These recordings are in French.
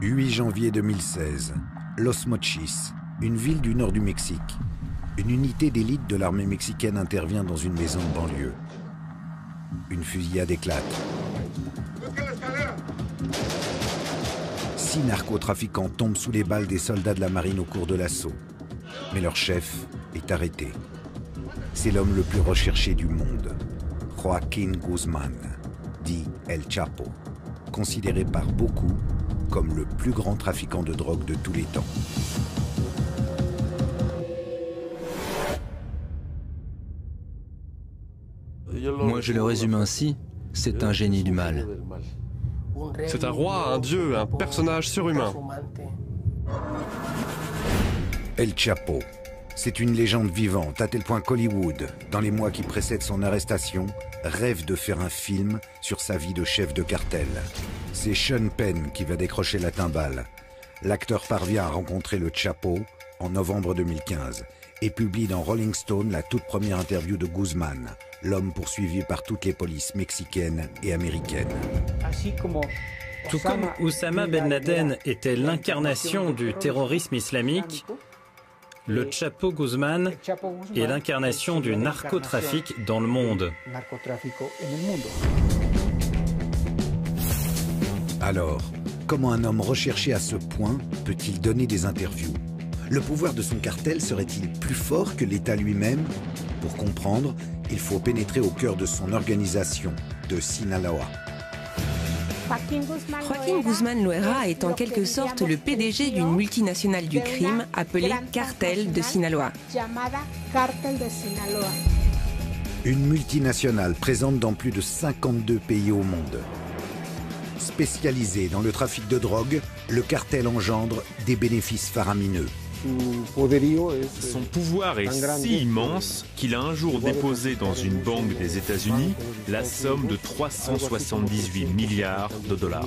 8 janvier 2016, Los Mochis, une ville du nord du Mexique. Une unité d'élite de l'armée mexicaine intervient dans une maison de banlieue. Une fusillade éclate. 6 narcotrafiquants tombent sous les balles des soldats de la marine au cours de l'assaut. Mais leur chef est arrêté. C'est l'homme le plus recherché du monde, Joaquín Guzmán, dit El Chapo, considéré par beaucoup comme le plus grand trafiquant de drogue de tous les temps. Moi, je le résume ainsi, c'est un génie du mal. C'est un roi, un dieu, un personnage surhumain. El Chapo, c'est une légende vivante, à tel point qu'Hollywood, dans les mois qui précèdent son arrestation, rêve de faire un film sur sa vie de chef de cartel. C'est Sean Penn qui va décrocher la timbale. L'acteur parvient à rencontrer le Chapo en novembre 2015 et publie dans Rolling Stone la toute première interview de Guzmán, l'homme poursuivi par toutes les polices mexicaines et américaines. Tout comme Oussama Ben Laden était l'incarnation du terrorisme islamique, le Chapo Guzmán est l'incarnation du narcotrafic dans le monde. Alors, comment un homme recherché à ce point peut-il donner des interviews? Le pouvoir de son cartel serait-il plus fort que l'État lui-même? Pour comprendre, il faut pénétrer au cœur de son organisation, de Sinaloa. Joaquín Guzmán Loera est en quelque sorte le PDG d'une multinationale du crime appelée Cartel de Sinaloa. Une multinationale présente dans plus de 52 pays au monde. Spécialisé dans le trafic de drogue, le cartel engendre des bénéfices faramineux. Son pouvoir est si immense qu'il a un jour déposé dans une banque des États-Unis la somme de 378 milliards de dollars.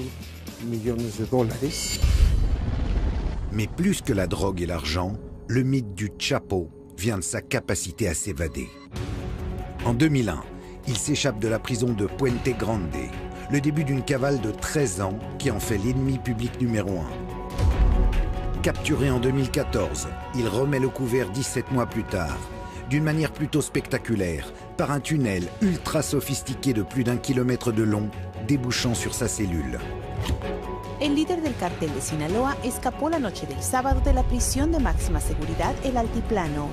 Mais plus que la drogue et l'argent, le mythe du Chapo vient de sa capacité à s'évader. En 2001, il s'échappe de la prison de Puente Grande, le début d'une cavale de 13 ans qui en fait l'ennemi public numéro 1. Capturé en 2014, il remet le couvert 17 mois plus tard, d'une manière plutôt spectaculaire, par un tunnel ultra sophistiqué de plus d'1 kilomètre de long, débouchant sur sa cellule. El líder del cartel de Sinaloa escapó la noche del sábado de la prisión de máxima seguridad El Altiplano.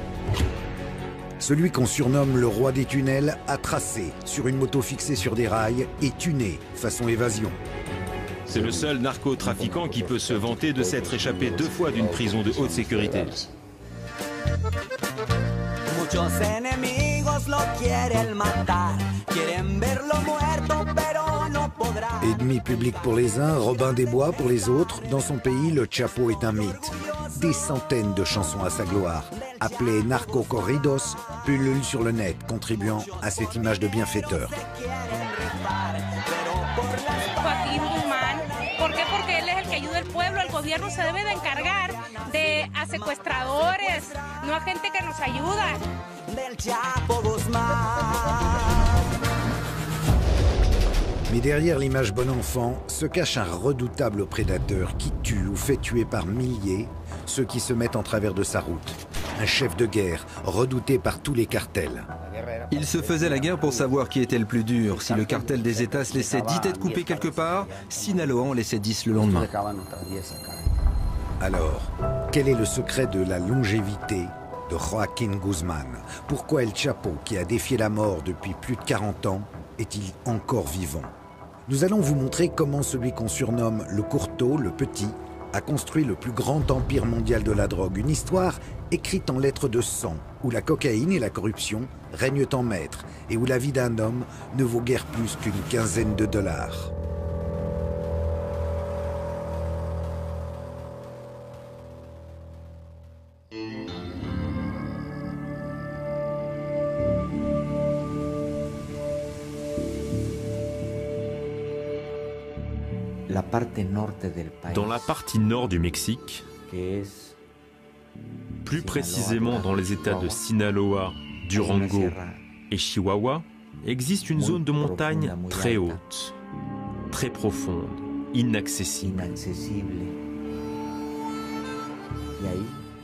Celui qu'on surnomme le roi des tunnels a tracé sur une moto fixée sur des rails et tuné façon évasion. C'est le seul narcotrafiquant qui peut se vanter de s'être échappé 2 fois d'une prison de haute sécurité. Ennemi public pour les uns, Robin des Bois pour les autres, dans son pays, le Chapo est un mythe. Des centaines de chansons à sa gloire, appelées narco-corridos, pullulent sur le net, contribuant à cette image de bienfaiteur. Joaquín Guzmán, ¿por qué? Porque él es el que ayuda al pueblo, el gobierno se debe de encargar a secuestradores, no a gente que nos ayuda. Mais derrière l'image bon enfant se cache un redoutable prédateur qui tue ou fait tuer par milliers ceux qui se mettent en travers de sa route. Un chef de guerre redouté par tous les cartels. Il se faisait la guerre pour savoir qui était le plus dur. Si le cartel des États se laissait 10 têtes coupées quelque part, Sinaloa en laissait 10 le lendemain. Alors, quel est le secret de la longévité de Joaquín Guzmán? Pourquoi El Chapo, qui a défié la mort depuis plus de 40 ans, est-il encore vivant? Nous allons vous montrer comment celui qu'on surnomme le Courteau, le Petit, a construit le plus grand empire mondial de la drogue. Une histoire écrite en lettres de sang, où la cocaïne et la corruption règnent en maître et où la vie d'un homme ne vaut guère plus qu'une quinzaine de dollars. Dans la partie nord du Mexique, plus précisément dans les États de Sinaloa, Durango et Chihuahua, existe une zone de montagne très haute, très profonde, inaccessible.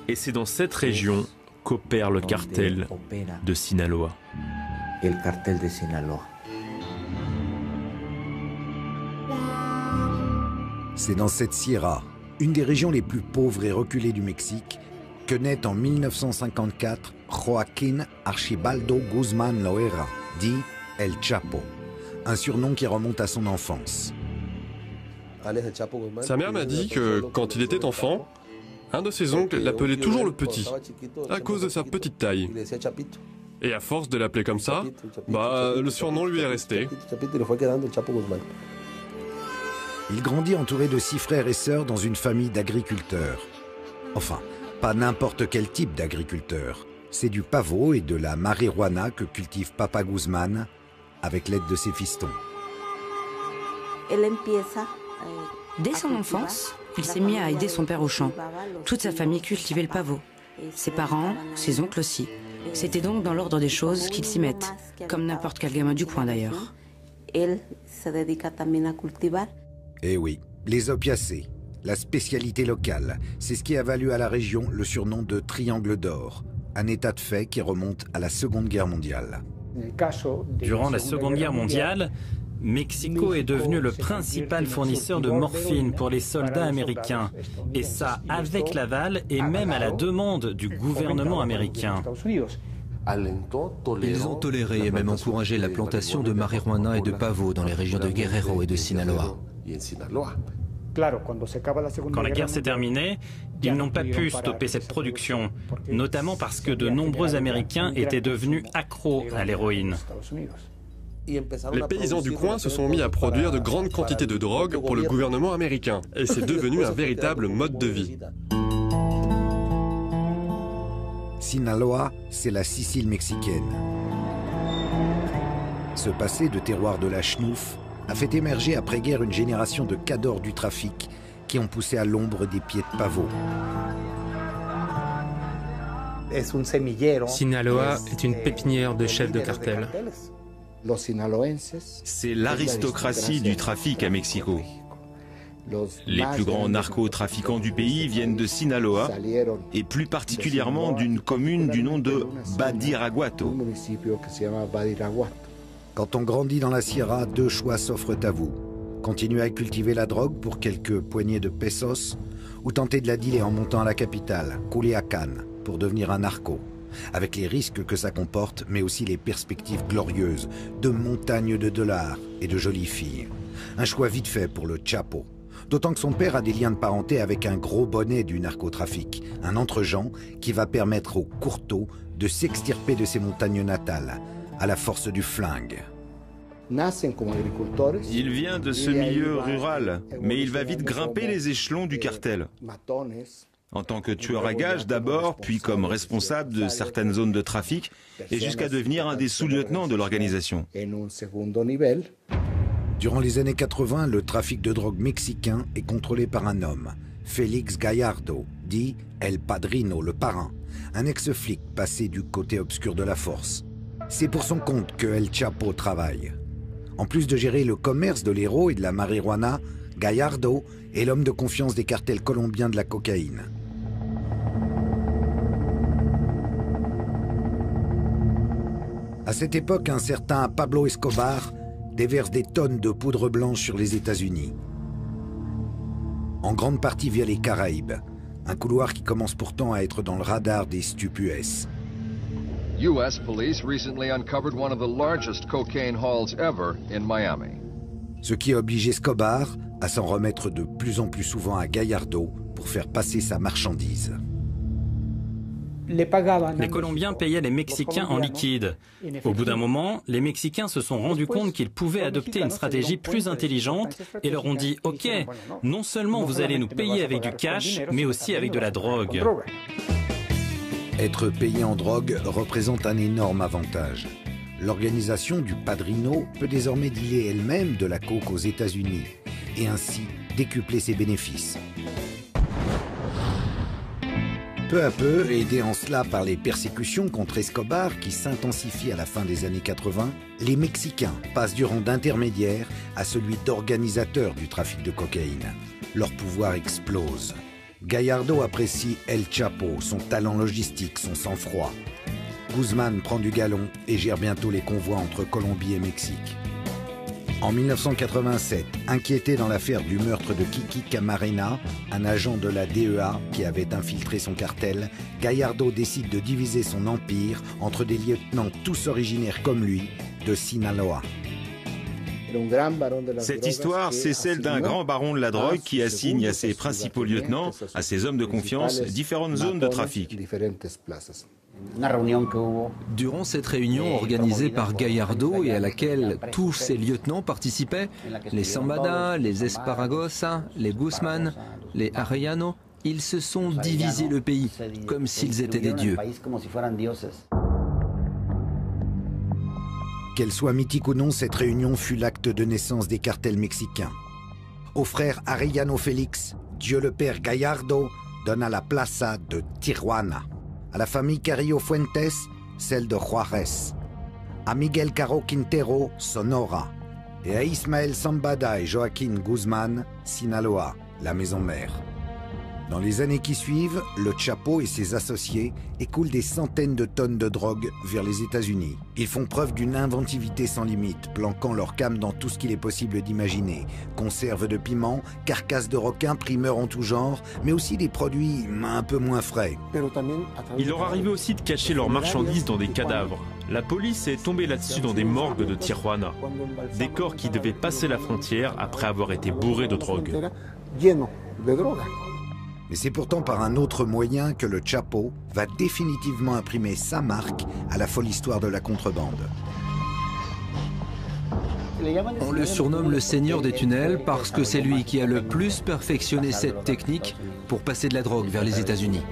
Et c'est dans cette région qu'opère le cartel de Sinaloa. C'est dans cette sierra, une des régions les plus pauvres et reculées du Mexique, que naît en 1954 Joaquín Archibaldo Guzmán Loera, dit El Chapo, un surnom qui remonte à son enfance. Sa mère m'a dit que, quand il était enfant, un de ses oncles l'appelait toujours le petit, à cause de sa petite taille. Et à force de l'appeler comme ça, le surnom lui est resté. Il grandit entouré de 6 frères et sœurs dans une famille d'agriculteurs. Enfin, pas n'importe quel type d'agriculteur. C'est du pavot et de la marijuana que cultive Papa Guzmán avec l'aide de ses fistons. Dès son enfance, il s'est mis à aider son père au champ. Toute sa famille cultivait le pavot. Ses parents, ses oncles aussi. C'était donc dans l'ordre des choses qu'ils s'y mettent, comme n'importe quel gamin du coin d'ailleurs. Eh oui, les opiacés, la spécialité locale, c'est ce qui a valu à la région le surnom de Triangle d'or, un état de fait qui remonte à la Seconde Guerre mondiale. Durant la Seconde Guerre mondiale, Mexico est devenu le principal fournisseur de morphine pour les soldats américains, et ça avec l'aval et même à la demande du gouvernement américain. Ils ont toléré et même encouragé la plantation de marijuana et de pavot dans les régions de Guerrero et de Sinaloa. Quand la guerre s'est terminée, ils n'ont pas pu stopper cette production, notamment parce que de nombreux Américains étaient devenus accros à l'héroïne. Les paysans du coin se sont mis à produire de grandes quantités de drogue pour le gouvernement américain, et c'est devenu un véritable mode de vie. Sinaloa, c'est la Sicile mexicaine. Ce passé de terroir de la chenouf a fait émerger après-guerre une génération de cadors du trafic qui ont poussé à l'ombre des pieds de pavot. Sinaloa est une pépinière de chefs de cartel. C'est l'aristocratie du trafic à Mexico. Les plus grands narcotrafiquants du pays viennent de Sinaloa et plus particulièrement d'une commune du nom de Badiraguato. Quand on grandit dans la Sierra, 2 choix s'offrent à vous. Continuer à cultiver la drogue pour quelques poignées de pesos ou tenter de la dealer en montant à la capitale, Culiacán, pour devenir un narco. Avec les risques que ça comporte, mais aussi les perspectives glorieuses de montagnes de dollars et de jolies filles. Un choix vite fait pour le Chapo. D'autant que son père a des liens de parenté avec un gros bonnet du narcotrafic, un entre-gens qui va permettre aux courteaux de s'extirper de ses montagnes natales, à la force du flingue. Il vient de ce milieu rural, mais il va vite grimper les échelons du cartel. En tant que tueur à gages d'abord, puis comme responsable de certaines zones de trafic, et jusqu'à devenir un des sous-lieutenants de l'organisation. Durant les années 80, le trafic de drogue mexicain est contrôlé par un homme, Félix Gallardo, dit El Padrino, le parrain, un ex-flic passé du côté obscur de la force. C'est pour son compte que El Chapo travaille. En plus de gérer le commerce de l'héros et de la marijuana, Gallardo est l'homme de confiance des cartels colombiens de la cocaïne. À cette époque, un certain Pablo Escobar déverse des tonnes de poudre blanche sur les États-Unis. En grande partie via les Caraïbes, un couloir qui commence pourtant à être dans le radar des stupus. U.S. police recently uncovered one of the largest cocaine hauls ever in Miami. Ce qui a obligé Escobar à s'en remettre de plus en plus souvent à Gallardo pour faire passer sa marchandise. Les Colombiens payaient les Mexicains en liquide. Au bout d'un moment, les Mexicains se sont rendus compte qu'ils pouvaient adopter une stratégie plus intelligente et leur ont dit « Ok, non seulement vous allez nous payer avec du cash, mais aussi avec de la drogue. » Être payé en drogue représente un énorme avantage. L'organisation du Padrino peut désormais dealer elle-même de la coke aux États-Unis et ainsi décupler ses bénéfices. Peu à peu, aidés en cela par les persécutions contre Escobar qui s'intensifient à la fin des années 80, les Mexicains passent du rang d'intermédiaire à celui d'organisateur du trafic de cocaïne. Leur pouvoir explose. Gallardo apprécie El Chapo, son talent logistique, son sang-froid. Guzmán prend du galon et gère bientôt les convois entre Colombie et Mexique. En 1987, inquiété dans l'affaire du meurtre de Kiki Camarena, un agent de la DEA qui avait infiltré son cartel, Gallardo décide de diviser son empire entre des lieutenants tous originaires comme lui de Sinaloa. Cette histoire, c'est celle d'un grand baron de la drogue qui assigne à ses principaux lieutenants, à ses hommes de confiance, différentes zones de trafic. Durant cette réunion organisée par Gallardo et à laquelle tous ses lieutenants participaient, les Zambada, les Esparagosa, les Guzmán, les Arellano, ils se sont divisés le pays comme s'ils étaient des dieux. Qu'elle soit mythique ou non, cette réunion fut l'acte de naissance des cartels mexicains. Au frère Arellano Félix, Dieu le Père Gallardo donna la plaza de Tijuana. À la famille Carrillo Fuentes, celle de Juárez. À Miguel Caro Quintero, Sonora. Et à Ismael Zambada et Joaquín Guzmán, Sinaloa, la maison mère. Dans les années qui suivent, le Chapo et ses associés écoulent des centaines de tonnes de drogue vers les États-Unis. Ils font preuve d'une inventivité sans limite, planquant leur cam dans tout ce qu'il est possible d'imaginer. Conserves de piment, carcasses de requins, primeurs en tout genre, mais aussi des produits un peu moins frais. Il leur arrivait aussi de cacher leurs marchandises dans des cadavres. La police est tombée là-dessus dans des morgues de Tijuana. Des corps qui devaient passer la frontière après avoir été bourrés de drogue. Mais c'est pourtant par un autre moyen que le Chapo va définitivement imprimer sa marque à la folle histoire de la contrebande. On le surnomme le seigneur des tunnels parce que c'est lui qui a le plus perfectionné cette technique pour passer de la drogue vers les États-Unis.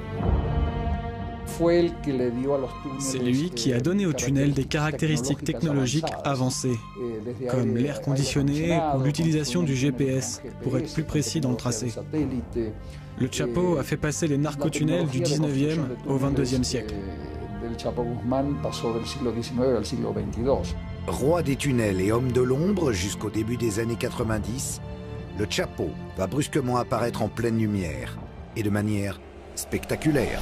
C'est lui qui a donné aux tunnels des caractéristiques technologiques avancées, comme l'air conditionné ou l'utilisation du GPS pour être plus précis dans le tracé. Le Chapo a fait passer les narcotunnels du 19e au 22e siècle. Roi des tunnels et homme de l'ombre jusqu'au début des années 90, le Chapo va brusquement apparaître en pleine lumière et de manière spectaculaire.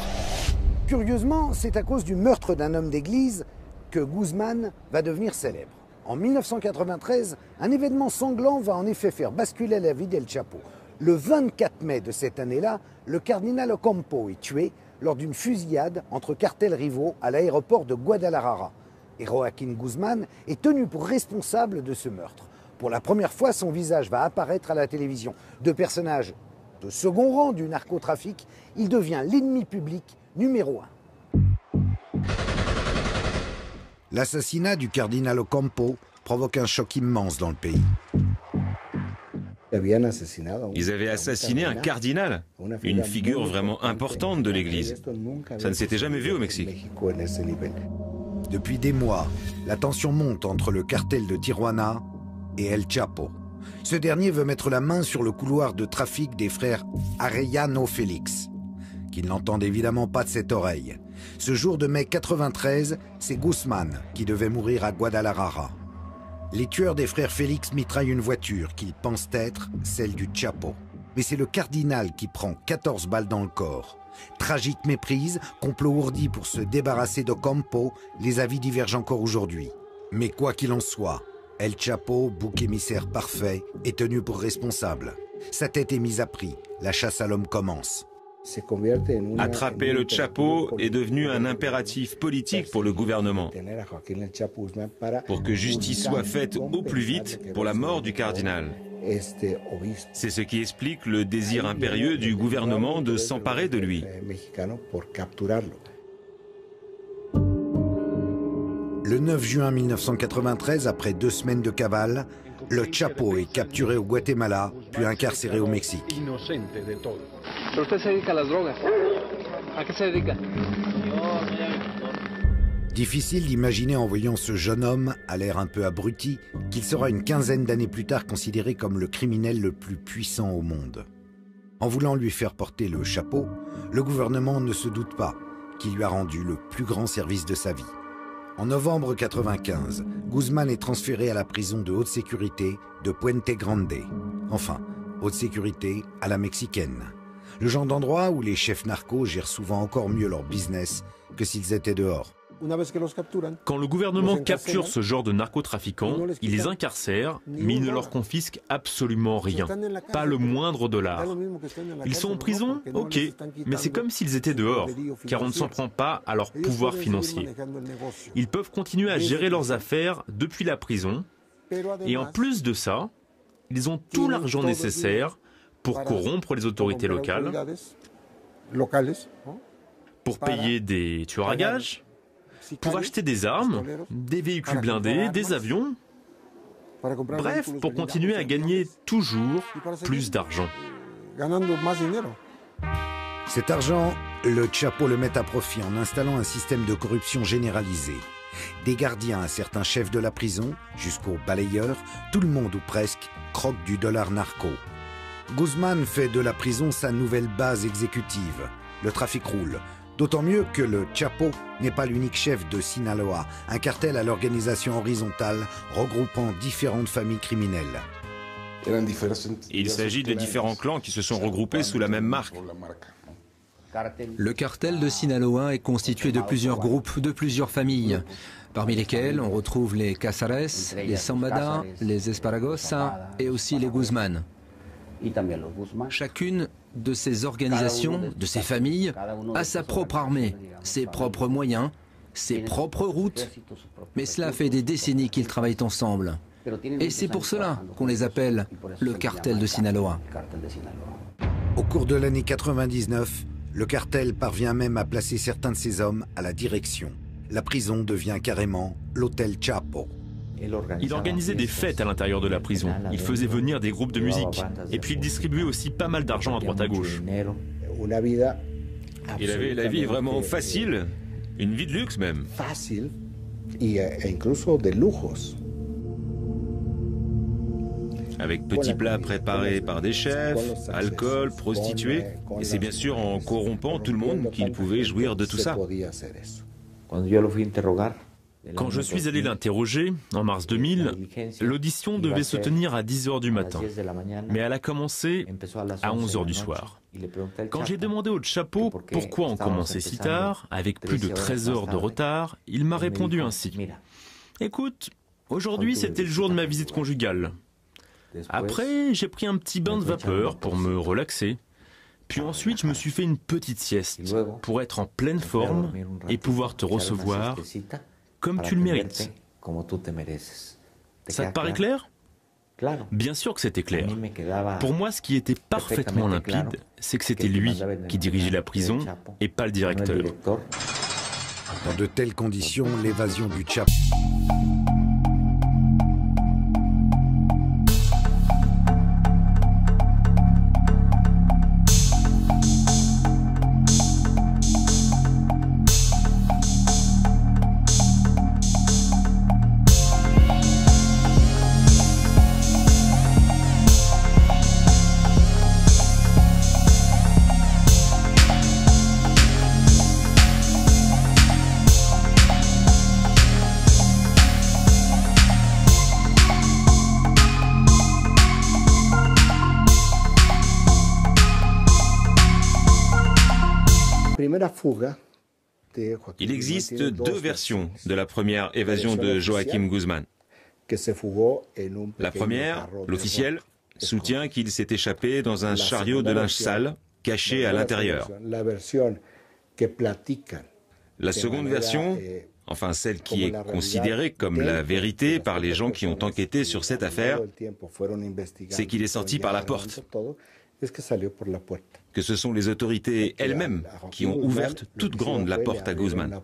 Curieusement, c'est à cause du meurtre d'un homme d'église que Guzmán va devenir célèbre. En 1993, un événement sanglant va en effet faire basculer la vie d'El Chapo. Le 24 mai de cette année-là, le cardinal Ocampo est tué lors d'une fusillade entre cartels rivaux à l'aéroport de Guadalajara. Et Joaquín Guzmán est tenu pour responsable de ce meurtre. Pour la première fois, son visage va apparaître à la télévision. De personnage de second rang du narcotrafic, il devient l'ennemi public numéro 1. L'assassinat du cardinal Ocampo provoque un choc immense dans le pays. Ils avaient assassiné un cardinal, une figure vraiment importante de l'Église. Ça ne s'était jamais vu au Mexique. Depuis des mois, la tension monte entre le cartel de Tijuana et El Chapo. Ce dernier veut mettre la main sur le couloir de trafic des frères Arellano Félix, qui n'entendent évidemment pas de cette oreille. Ce jour de mai 93, c'est Guzmán qui devait mourir à Guadalajara. Les tueurs des frères Félix mitraillent une voiture qu'ils pensent être celle du Chapo. Mais c'est le cardinal qui prend 14 balles dans le corps. Tragique méprise, complot ourdi pour se débarrasser d'Ocampo, les avis divergent encore aujourd'hui. Mais quoi qu'il en soit, El Chapo, bouc émissaire parfait, est tenu pour responsable. Sa tête est mise à prix, la chasse à l'homme commence. Attraper le Chapo est devenu un impératif politique pour le gouvernement, pour que justice soit faite au plus vite pour la mort du cardinal. C'est ce qui explique le désir impérieux du gouvernement de s'emparer de lui. Le 9 juin 1993, après 2 semaines de cavale, le Chapo est capturé au Guatemala, puis incarcéré au Mexique. Difficile d'imaginer en voyant ce jeune homme, à l'air un peu abruti, qu'il sera une quinzaine d'années plus tard considéré comme le criminel le plus puissant au monde. En voulant lui faire porter le chapeau, le gouvernement ne se doute pas qu'il lui a rendu le plus grand service de sa vie. En novembre 1995, Guzmán est transféré à la prison de haute sécurité de Puente Grande. Enfin, haute sécurité à la mexicaine. Le genre d'endroit où les chefs narcos gèrent souvent encore mieux leur business que s'ils étaient dehors. Quand le gouvernement capture ce genre de narcotrafiquants, il les incarcère, mais il ne leur confisque absolument rien, pas le moindre dollar. Ils sont en prison, ok, mais c'est comme s'ils étaient dehors, car on ne s'en prend pas à leur pouvoir financier. Ils peuvent continuer à gérer leurs affaires depuis la prison, et en plus de ça, ils ont tout l'argent nécessaire pour corrompre les autorités locales, pour payer des tueurs à gages, pour acheter des armes, des véhicules blindés, des avions, bref, pour continuer à gagner toujours plus d'argent. Cet argent, le Chapo le met à profit en installant un système de corruption généralisé. Des gardiens à certains chefs de la prison, jusqu'aux balayeurs, tout le monde ou presque croque du dollar narco. Guzmán fait de la prison sa nouvelle base exécutive. Le trafic roule. D'autant mieux que le Chapo n'est pas l'unique chef de Sinaloa, un cartel à l'organisation horizontale regroupant différentes familles criminelles. Il s'agit de différents clans qui se sont regroupés sous la même marque. Le cartel de Sinaloa est constitué de plusieurs groupes, de plusieurs familles, parmi lesquels on retrouve les Casares, les Zambada, les Esparragosa et aussi les Guzmán. Chacune de ces organisations, de ces familles, a sa propre armée, ses propres moyens, ses propres routes. Mais cela fait des décennies qu'ils travaillent ensemble. Et c'est pour cela qu'on les appelle le cartel de Sinaloa. Au cours de l'année 99, le cartel parvient même à placer certains de ses hommes à la direction. La prison devient carrément l'hôtel Chapo. Il organisait des fêtes à l'intérieur de la prison. Il faisait venir des groupes de musique. Et puis il distribuait aussi pas mal d'argent à droite à gauche. Il avait la vie vraiment facile, une vie de luxe même. Avec petits plats préparés par des chefs, alcool, prostituées. Et c'est bien sûr en corrompant tout le monde qu'il pouvait jouir de tout ça. Quand je suis allé l'interroger, en mars 2000, l'audition devait se tenir à 10 h du matin, mais elle a commencé à 11 h du soir. Quand j'ai demandé au Chapo pourquoi on commençait si tard, avec plus de 13 heures de retard, il m'a répondu ainsi. Écoute, aujourd'hui c'était le jour de ma visite conjugale. Après, j'ai pris un petit bain de vapeur pour me relaxer. Puis ensuite, je me suis fait une petite sieste pour être en pleine forme et pouvoir te recevoir comme tu le mérites. Ça te paraît clair? Bien sûr que c'était clair. Pour moi, ce qui était parfaitement limpide, c'est que c'était lui qui dirigeait la prison et pas le directeur. Dans de telles conditions, l'évasion du Chapo... Il existe deux versions de la première évasion de Joaquim Guzmán. La première, l'officielle, soutient qu'il s'est échappé dans un chariot de linge sale caché à l'intérieur. La seconde version, enfin celle qui est considérée comme la vérité par les gens qui ont enquêté sur cette affaire, c'est qu'il est sorti par la porte. Que ce sont les autorités elles-mêmes qui ont ouvert toute grande la porte à Guzmán.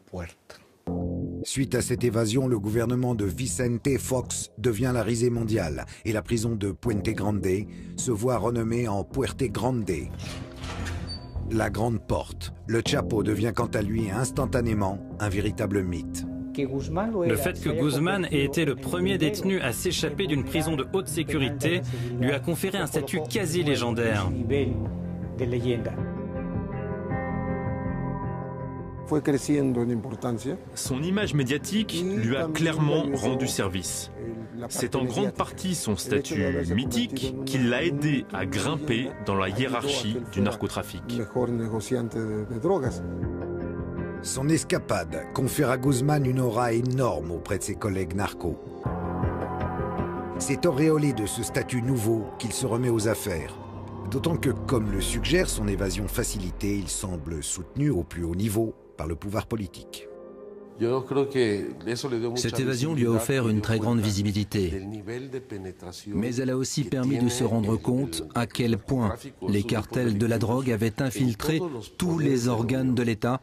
Suite à cette évasion, le gouvernement de Vicente Fox devient la risée mondiale et la prison de Puente Grande se voit renommée en Puerte Grande. La Grande Porte. Le Chapo devient quant à lui instantanément un véritable mythe. Le fait que Guzmán ait été le premier détenu à s'échapper d'une prison de haute sécurité lui a conféré un statut quasi légendaire. Son image médiatique lui a clairement rendu service. C'est en grande partie son statut mythique qui l'a aidé à grimper dans la hiérarchie du narcotrafic. Son escapade confère à Guzmán une aura énorme auprès de ses collègues narcos. C'est auréolé de ce statut nouveau qu'il se remet aux affaires. D'autant que, comme le suggère son évasion facilitée, il semble soutenu au plus haut niveau par le pouvoir politique. Cette évasion lui a offert une très grande visibilité, mais elle a aussi permis de se rendre compte à quel point les cartels de la drogue avaient infiltré tous les organes de l'État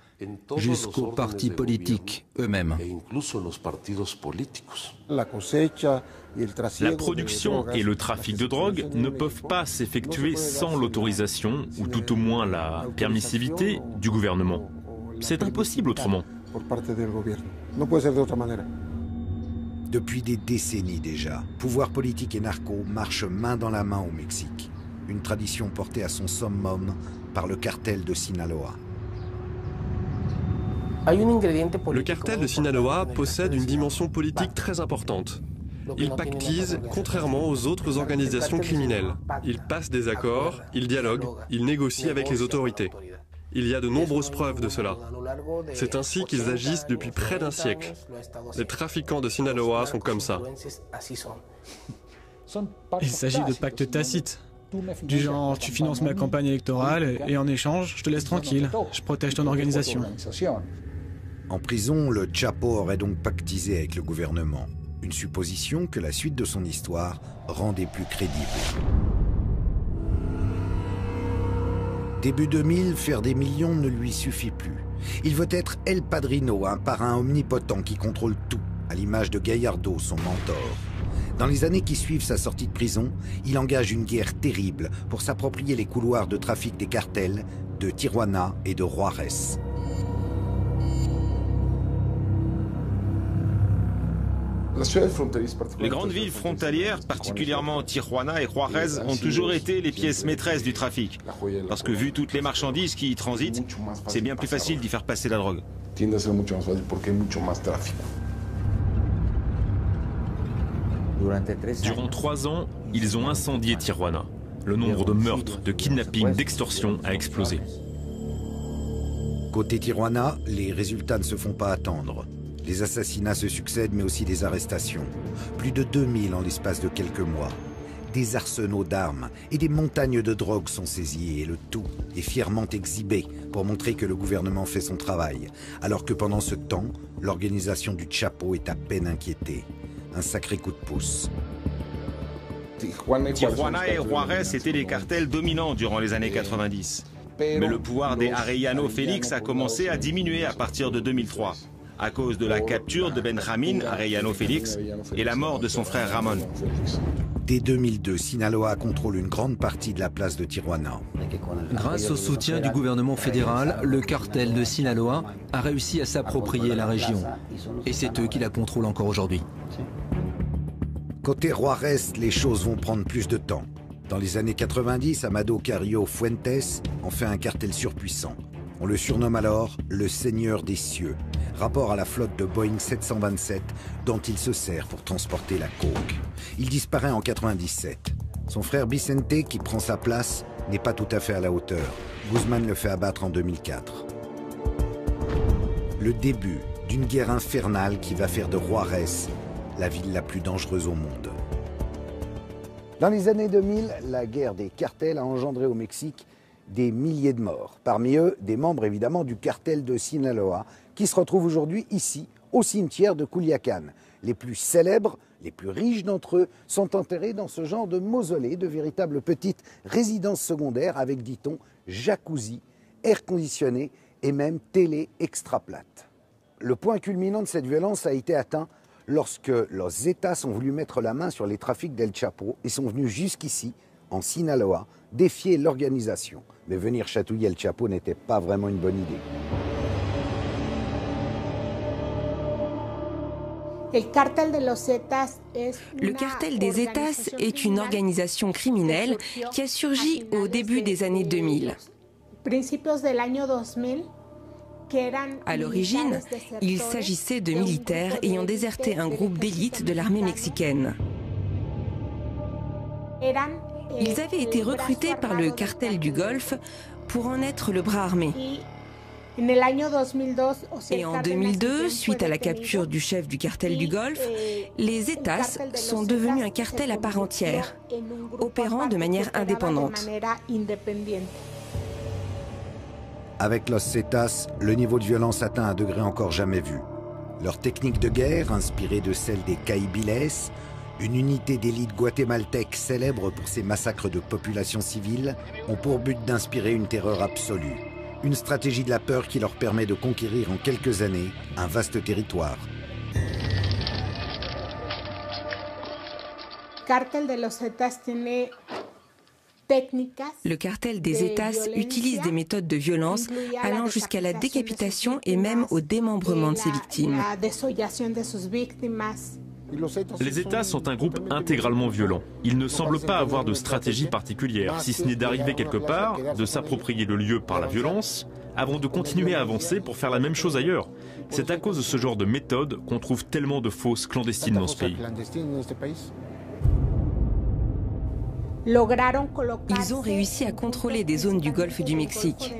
jusqu'aux partis politiques eux-mêmes. La production et le trafic de drogue ne peuvent pas s'effectuer sans l'autorisation, ou tout au moins la permissivité, du gouvernement. C'est impossible autrement. Depuis des décennies déjà, pouvoir politique et narco marchent main dans la main au Mexique. Une tradition portée à son summum par le cartel de Sinaloa. Le cartel de Sinaloa possède une dimension politique très importante. Il pactise contrairement aux autres organisations criminelles. Il passe des accords, il dialogue, il négocie avec les autorités. Il y a de nombreuses preuves de cela. C'est ainsi qu'ils agissent depuis près d'un siècle. Les trafiquants de Sinaloa sont comme ça. Il s'agit de pactes tacites. Du genre, tu finances ma campagne électorale et en échange, je te laisse tranquille. Je protège ton organisation. En prison, le Chapo aurait donc pactisé avec le gouvernement. Une supposition que la suite de son histoire rendait plus crédible. Début 2000, faire des millions ne lui suffit plus. Il veut être El Padrino, un parrain omnipotent qui contrôle tout, à l'image de Gallardo, son mentor. Dans les années qui suivent sa sortie de prison, il engage une guerre terrible pour s'approprier les couloirs de trafic des cartels de Tijuana et de Juárez. Les grandes villes frontalières, particulièrement Tijuana et Juárez, ont toujours été les pièces maîtresses du trafic. Parce que vu toutes les marchandises qui y transitent, c'est bien plus facile d'y faire passer la drogue. Durant 3 ans, ils ont incendié Tijuana. Le nombre de meurtres, de kidnappings, d'extorsions a explosé. Côté Tijuana, les résultats ne se font pas attendre. Les assassinats se succèdent, mais aussi des arrestations. Plus de 2000 en l'espace de quelques mois. Des arsenaux d'armes et des montagnes de drogue sont saisis, et le tout est fièrement exhibé pour montrer que le gouvernement fait son travail, alors que pendant ce temps, l'organisation du Chapo est à peine inquiétée. Un sacré coup de pouce. Tijuana et Juárez étaient les cartels dominants durant les années 90. Mais le pouvoir des Arellano Félix a commencé à diminuer à partir de 2003. À cause de la capture de Benjamín Arellano Félix et la mort de son frère Ramón. Dès 2002, Sinaloa contrôle une grande partie de la place de Tijuana. Grâce au soutien du gouvernement fédéral, le cartel de Sinaloa a réussi à s'approprier la région. Et c'est eux qui la contrôlent encore aujourd'hui. Côté Juárez, les choses vont prendre plus de temps. Dans les années 90, Amado Carrillo Fuentes en fait un cartel surpuissant. On le surnomme alors le Seigneur des cieux, rapport à la flotte de Boeing 727 dont il se sert pour transporter la coke. Il disparaît en 97. Son frère Vicente, qui prend sa place, n'est pas tout à fait à la hauteur. Guzmán le fait abattre en 2004. Le début d'une guerre infernale qui va faire de Juárez la ville la plus dangereuse au monde. Dans les années 2000, la guerre des cartels a engendré au Mexique des milliers de morts. Parmi eux, des membres évidemment du cartel de Sinaloa, qui se retrouvent aujourd'hui ici, au cimetière de Culiacán. Les plus célèbres, les plus riches d'entre eux, sont enterrés dans ce genre de mausolée, de véritables petites résidences secondaires avec, dit-on, jacuzzi, air conditionné et même télé extra plate. Le point culminant de cette violence a été atteint lorsque los États ont voulu mettre la main sur les trafics d'El Chapo et sont venus jusqu'ici, en Sinaloa, défier l'organisation. Mais venir chatouiller El Chapo n'était pas vraiment une bonne idée. Le cartel des Zetas est une organisation criminelle qui a surgi au début des années 2000. À l'origine, il s'agissait de militaires ayant déserté un groupe d'élite de l'armée mexicaine. Ils avaient été recrutés par le cartel du Golfe pour en être le bras armé. Et en 2002, suite à la capture du chef du cartel du Golfe, les Zetas sont devenus un cartel à part entière, opérant de manière indépendante. Avec Los Zetas, le niveau de violence atteint un degré encore jamais vu. Leur technique de guerre, inspirée de celle des Caibiles, une unité d'élite guatémaltèque célèbre pour ses massacres de populations civiles, ont pour but d'inspirer une terreur absolue. Une stratégie de la peur qui leur permet de conquérir en quelques années un vaste territoire. Le cartel des Zetas utilise des méthodes de violence allant jusqu'à la décapitation et même au démembrement de ses victimes. Les Zetas sont un groupe intégralement violent. Ils ne semblent pas avoir de stratégie particulière, si ce n'est d'arriver quelque part, de s'approprier le lieu par la violence, avant de continuer à avancer pour faire la même chose ailleurs. C'est à cause de ce genre de méthode qu'on trouve tellement de fosses clandestines dans ce pays. Ils ont réussi à contrôler des zones du golfe du Mexique.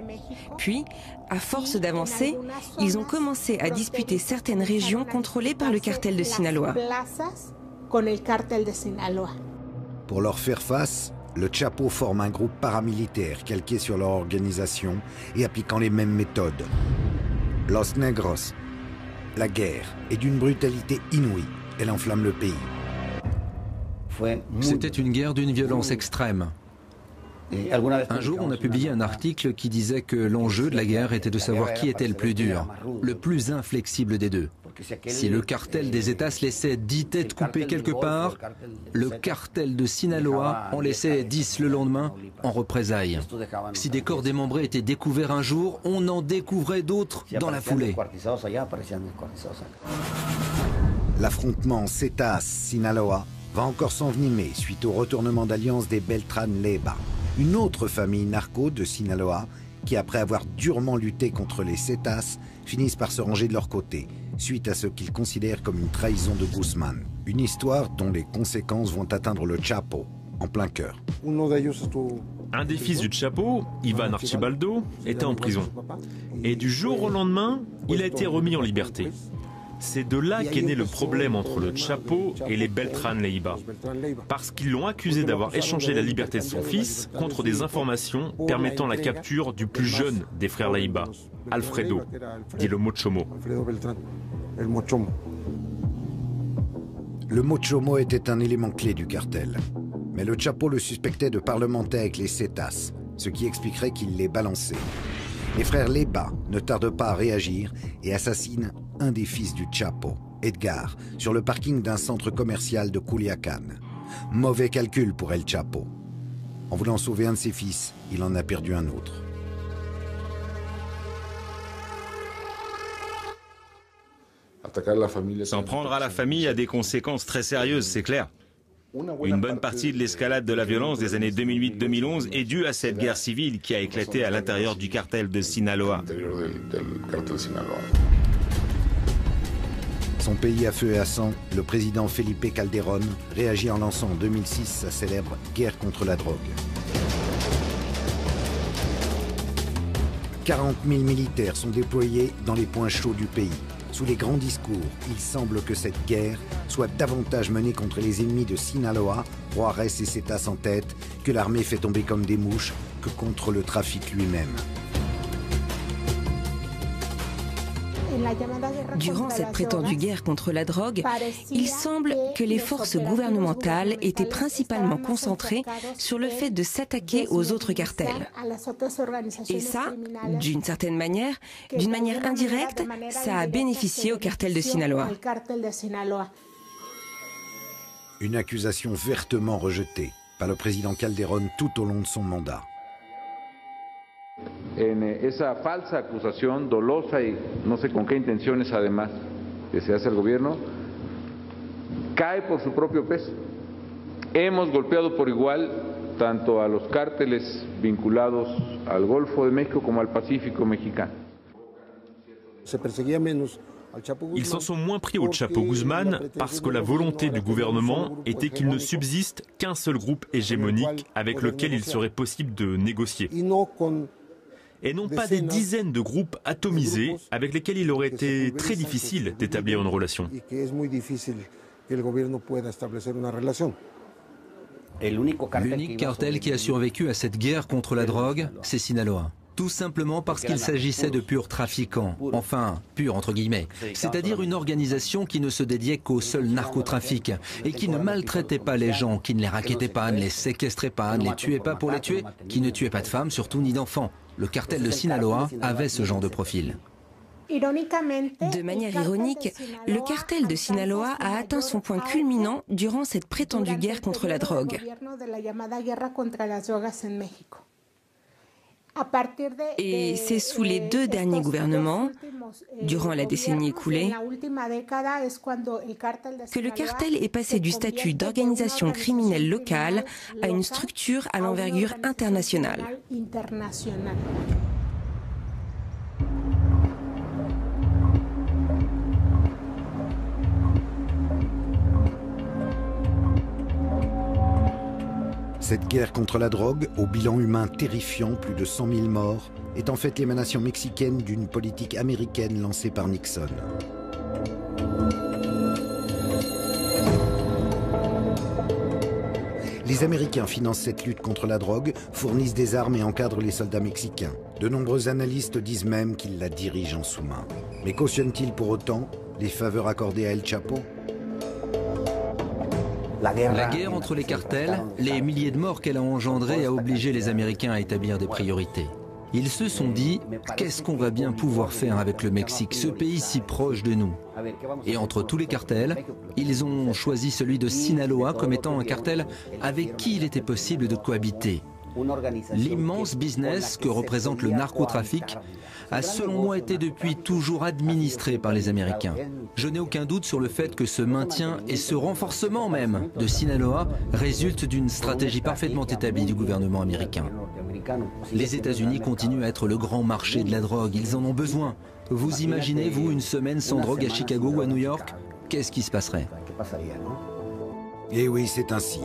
Puis, à force d'avancer, ils ont commencé à disputer certaines régions contrôlées par le cartel de Sinaloa. Pour leur faire face, le Chapo forme un groupe paramilitaire calqué sur leur organisation et appliquant les mêmes méthodes. Los Negros. La guerre est d'une brutalité inouïe. Elle enflamme le pays. C'était une guerre d'une violence extrême. Un jour, on a publié un article qui disait que l'enjeu de la guerre était de savoir qui était le plus dur, le plus inflexible des deux. Si le cartel des Zetas laissait 10 têtes coupées quelque part, le cartel de Sinaloa en laissait 10 le lendemain en représailles. Si des corps démembrés étaient découverts un jour, on en découvrait d'autres dans la foulée. L'affrontement Zetas-Sinaloa va encore s'envenimer suite au retournement d'alliance des Beltran Leyva, une autre famille narco de Sinaloa qui, après avoir durement lutté contre les Zetas, finissent par se ranger de leur côté, suite à ce qu'ils considèrent comme une trahison de Guzman. Une histoire dont les conséquences vont atteindre le Chapo, en plein cœur. Un des fils du Chapo, Ivan Archibaldo, était en prison. Et du jour au lendemain, il a été remis en liberté. C'est de là qu'est né le problème entre le Chapo et les Beltran Leyva, parce qu'ils l'ont accusé d'avoir échangé la liberté de son fils contre des informations permettant la capture du plus jeune des frères Leyva, Alfredo, dit le Mochomo. Le Mochomo était un élément clé du cartel, mais le Chapo le suspectait de parlementer avec les Zetas, ce qui expliquerait qu'il les balançait. Les frères Leyva ne tardent pas à réagir et assassinent un des fils du Chapo, Edgar, sur le parking d'un centre commercial de Culiacán. Mauvais calcul pour El Chapo. En voulant sauver un de ses fils, il en a perdu un autre. S'en prendre à la famille a des conséquences très sérieuses, c'est clair. Une bonne partie de l'escalade de la violence des années 2008-2011 est due à cette guerre civile qui a éclaté à l'intérieur du cartel de Sinaloa. Son pays à feu et à sang, le président Felipe Calderón réagit en lançant en 2006 sa célèbre guerre contre la drogue. 40 000 militaires sont déployés dans les points chauds du pays. Sous les grands discours, il semble que cette guerre soit davantage menée contre les ennemis de Sinaloa, Juárez et Zetas en tête, que l'armée fait tomber comme des mouches, que contre le trafic lui-même. Durant cette prétendue guerre contre la drogue, il semble que les forces gouvernementales étaient principalement concentrées sur le fait de s'attaquer aux autres cartels. Et ça, d'une certaine manière, d'une manière indirecte, ça a bénéficié au cartel de Sinaloa. Une accusation vertement rejetée par le président Calderón tout au long de son mandat. En esa falsa acusación dolosa y no sé con qué intenciones además que se hace al gobierno, cae por su propio peso. Hemos golpeado por igual tanto a los cárteles vinculados al Golfo de México como al Pacífico mexicano. Ils s'en sont moins pris au Chapo Guzmán parce que la volonté du gouvernement était qu'il ne subsiste qu'un seul groupe hégémonique avec lequel il serait possible de négocier. Et non pas des dizaines de groupes atomisés avec lesquels il aurait été très difficile d'établir une relation. L'unique cartel qui a survécu à cette guerre contre la drogue, c'est Sinaloa. Tout simplement parce qu'il s'agissait de purs trafiquants, enfin, purs entre guillemets, c'est-à-dire une organisation qui ne se dédiait qu'au seul narcotrafic et qui ne maltraitait pas les gens, qui ne les rackettait pas, ne les séquestrait pas, ne les tuait pas pour les tuer, qui ne tuait pas de femmes, surtout ni d'enfants. Le cartel de Sinaloa avait ce genre de profil. De manière ironique, le cartel de Sinaloa a atteint son point culminant durant cette prétendue guerre contre la drogue. Et c'est sous les 2 derniers gouvernements, durant la décennie écoulée, que le cartel est passé du statut d'organisation criminelle locale à une structure à l'envergure internationale. Cette guerre contre la drogue, au bilan humain terrifiant, plus de 100 000 morts, est en fait l'émanation mexicaine d'une politique américaine lancée par Nixon. Les Américains financent cette lutte contre la drogue, fournissent des armes et encadrent les soldats mexicains. De nombreux analystes disent même qu'ils la dirigent en sous-main. Mais cautionnent-ils pour autant les faveurs accordées à El Chapo ? La guerre entre les cartels, les milliers de morts qu'elle a engendrés a obligé les Américains à établir des priorités. Ils se sont dit, qu'est-ce qu'on va bien pouvoir faire avec le Mexique, ce pays si proche de nous? Et entre tous les cartels, ils ont choisi celui de Sinaloa comme étant un cartel avec qui il était possible de cohabiter. L'immense business que représente le narcotrafic a selon moi été depuis toujours administré par les Américains. Je n'ai aucun doute sur le fait que ce maintien et ce renforcement même de Sinaloa résultent d'une stratégie parfaitement établie du gouvernement américain. Les États-Unis continuent à être le grand marché de la drogue, ils en ont besoin. Vous imaginez, vous, une semaine sans drogue à Chicago ou à New York? Qu'est-ce qui se passerait? Eh oui, c'est ainsi.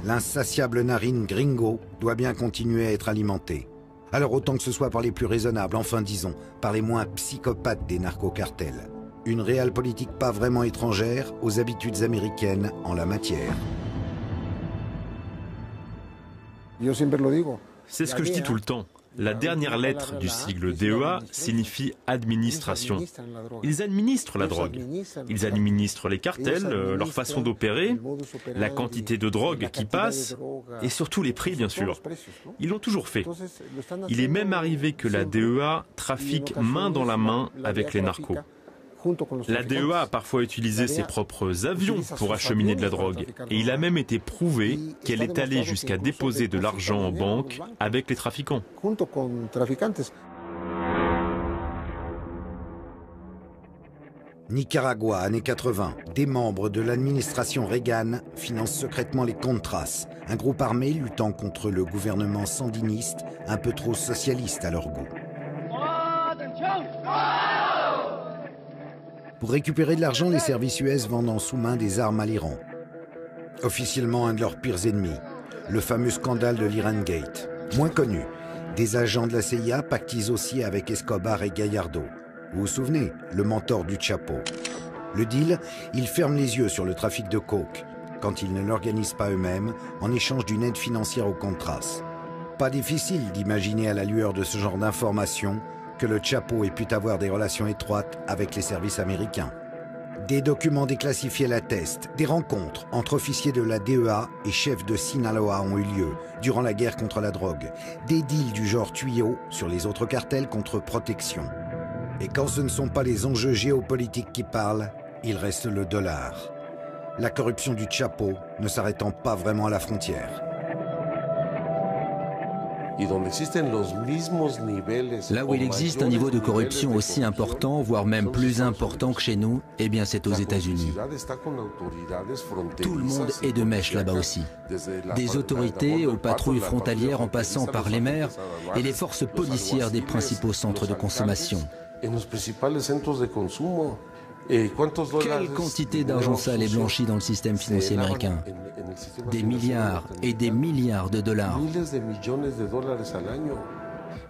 L'insatiable narine gringo doit bien continuer à être alimentée. Alors autant que ce soit par les plus raisonnables, enfin disons, par les moins psychopathes des narcocartels. Une réelle politique pas vraiment étrangère aux habitudes américaines en la matière. C'est ce que je dis tout le temps. La dernière lettre du sigle DEA signifie administration. Ils administrent la drogue. Ils administrent les cartels, leur façon d'opérer, la quantité de drogue qui passe et surtout les prix, bien sûr. Ils l'ont toujours fait. Il est même arrivé que la DEA trafique main dans la main avec les narcos. La DEA a parfois utilisé ses propres avions pour acheminer de la drogue et il a même été prouvé qu'elle est allée jusqu'à déposer de l'argent en banque avec les trafiquants. Nicaragua, années 80, des membres de l'administration Reagan financent secrètement les Contras, un groupe armé luttant contre le gouvernement sandiniste, un peu trop socialiste à leur goût. Pour récupérer de l'argent, les services US vendent en sous-main des armes à l'Iran. Officiellement un de leurs pires ennemis, le fameux scandale de l'Iran Gate. Moins connu, des agents de la CIA pactisent aussi avec Escobar et Gallardo. Vous vous souvenez, le mentor du Chapo. Le deal, ils ferment les yeux sur le trafic de coke, quand ils ne l'organisent pas eux-mêmes, en échange d'une aide financière aux Contras. Pas difficile d'imaginer à la lueur de ce genre d'informations que le Chapo ait pu avoir des relations étroites avec les services américains. Des documents déclassifiés l'attestent. Des rencontres entre officiers de la DEA et chefs de Sinaloa ont eu lieu durant la guerre contre la drogue. Des deals du genre tuyau sur les autres cartels contre protection. Et quand ce ne sont pas les enjeux géopolitiques qui parlent, il reste le dollar. La corruption du Chapo ne s'arrêtant pas vraiment à la frontière. Là où il existe un niveau de corruption aussi important, voire même plus important que chez nous, eh bien c'est aux États-Unis. Tout le monde est de mèche là-bas aussi. Des autorités aux patrouilles frontalières en passant par les maires et les forces policières des principaux centres de consommation. Quelle quantité d'argent sale est blanchi dans le système financier américain? Des milliards et des milliards de dollars.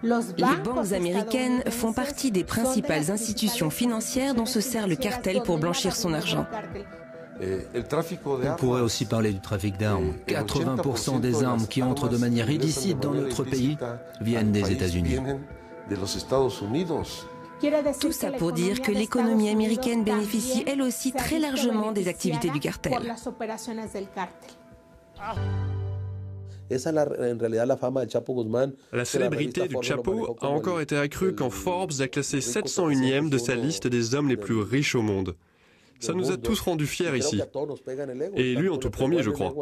Les banques américaines font partie des principales institutions financières dont se sert le cartel pour blanchir son argent. On pourrait aussi parler du trafic d'armes. 80% des armes qui entrent de manière illicite dans notre pays viennent des États-Unis. Tout ça pour dire que l'économie américaine bénéficie elle aussi très largement des activités du cartel. La célébrité du Chapo a encore été accrue quand Forbes l'a classé 701e de sa liste des hommes les plus riches au monde. Ça nous a tous rendus fiers ici. Et lui en tout premier, je crois.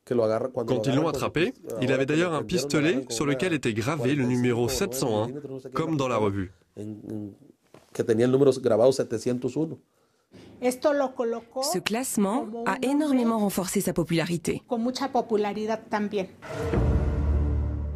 Quand ils l'ont attrapé, il avait d'ailleurs un pistolet sur lequel était gravé le numéro 701, comme dans la revue. Ce classement a énormément renforcé sa popularité.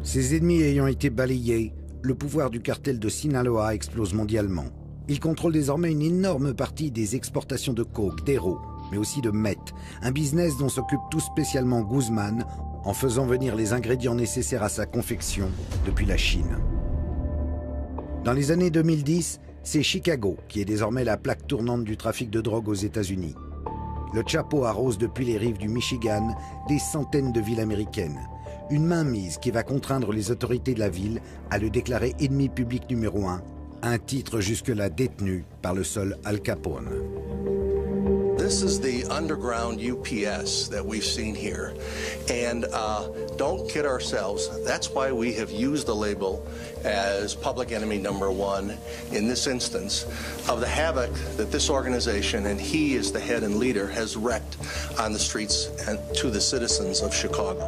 Ses ennemis ayant été balayés, le pouvoir du cartel de Sinaloa explose mondialement. Il contrôle désormais une énorme partie des exportations de coke, d'héros, mais aussi de meth, un business dont s'occupe tout spécialement Guzman en faisant venir les ingrédients nécessaires à sa confection depuis la Chine. Dans les années 2010, c'est Chicago qui est désormais la plaque tournante du trafic de drogue aux États-Unis. Le Chapo arrose depuis les rives du Michigan des centaines de villes américaines. Une mainmise qui va contraindre les autorités de la ville à le déclarer ennemi public numéro 1, un titre jusque-là détenu par le seul Al Capone. This is the underground UPS that we've seen here. And don't kid ourselves, that's why we have used the label as public enemy #1 in this instance of the havoc that this organization, and he is the head and leader, has wreaked on the streets and to the citizens of Chicago.